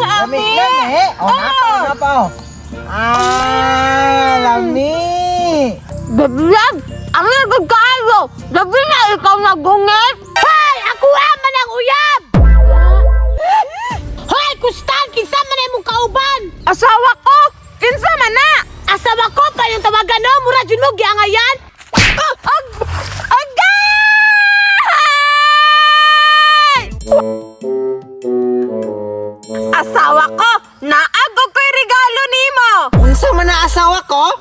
Lami. Napaw. Lami. Gablab! Ang nagkakayo! Gabi na ikaw naghungit! Hoy! Ako man ang uyab! Hoy! Kustan! Kinsa man ay mong kauban! Asawa ko! Kinsa man na! Asawa ko pa yung tawagan no! Mura dyan mo giangayan! Asawa ko! Naago ko'y regalo nimo! Unsa man na asawa ko?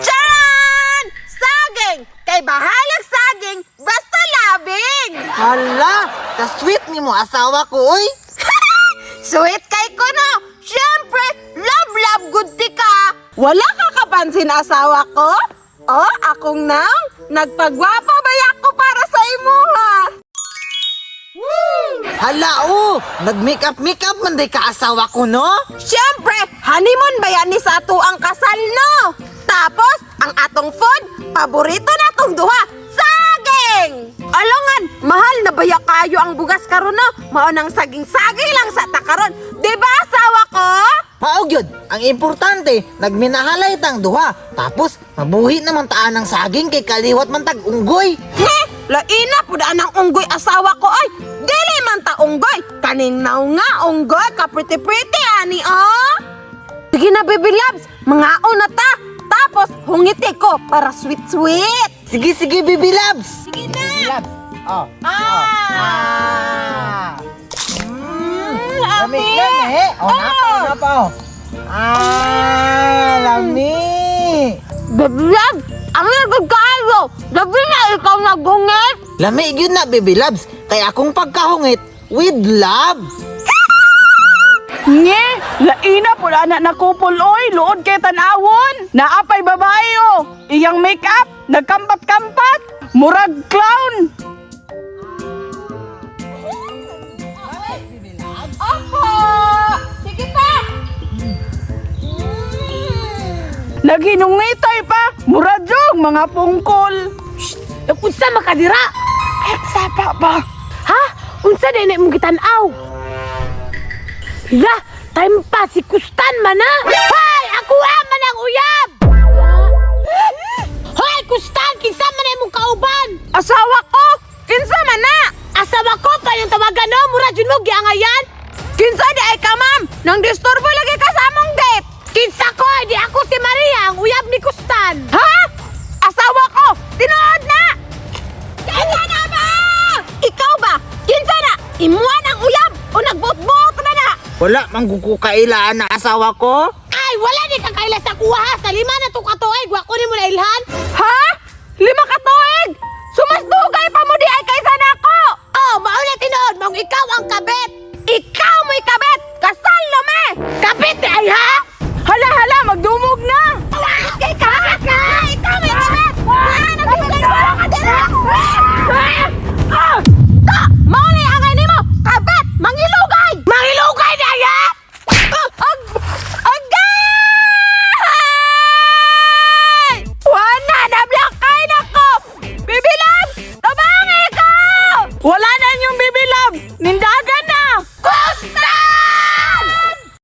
Charan! Saging! Kay bahalag saging, basta labing! Hala, ka-sweet ni mo asawa ko, oy. Sweet kay ko no! Siyempre, love good ti ka! Wala ka kapansin asawa ko? Oh, akong nang nagpagwapa bayak ko para sa imo ha! Hala, nag-makeup man day ka asawa ko, no? Siyempre, honeymoon ba yan ni sa ato ang kasal no? Tapos, ang atong food, paborito na tong duha, saging! Alongan, mahal na baya kayo ang bugas karon no? Mao nang saging-saging lang sa takaron. Diba asawa ko? Maog yun, ang importante, nagminahalay tang duha. Tapos, mabuhi naman taan ng saging kay kaliwat man tag unggoy. Laina po daan ang unggoy asawa ko ay dili man ta unggoy kaninaw nga unggoy ka pretty ani oh. Sige na baby loves, mga na ta. Tapos hungiti ko para sweet. Sige, baby loves. Sige na. Baby loves. Lami. Napaw. Lami. Baby loves, ang nagkakayo. Gabi na ikaw naghungit. Lami yun na, baby loves. Kaya akong pagkahungit with love. Nye, laina po na nakupol oy, luod kay tanawon. Naapay babae o, iyang make-up, nagkampat-kampat, murag clown. Opo! Sige pa! Naghinungitay pa, muradjong mga pungkol. Unsa makadira? Sapa ba? Ha? Unsa din mong gitanaw? La, time pa si Kustan man na. Hoy, ako man ang uyab. Hoy, Kustan, kinsa man ay mong kauban? Asawa ko, kinsa man na? Asawa ko pa yung tawagan no, mura dyan mo giangayan. Kinsa di ay ka ma'am, nang disturbo lagi ka sa among date. Kinsa ko, di ako si Maria, ang uyab ni Kustan. Ha? Asawa ko, tinuod na. Kinsa na ba? Ikaw ba? Kinsa na? Imuan ang uyab o nagbot-bot na na? Wala, manggukukailaan na asawa ko. Ay, wala di ka kaila sa kuha ha. Sa lima na to katoy, gwa ko ni mo na ilhan. Ha? 5 ka tuig?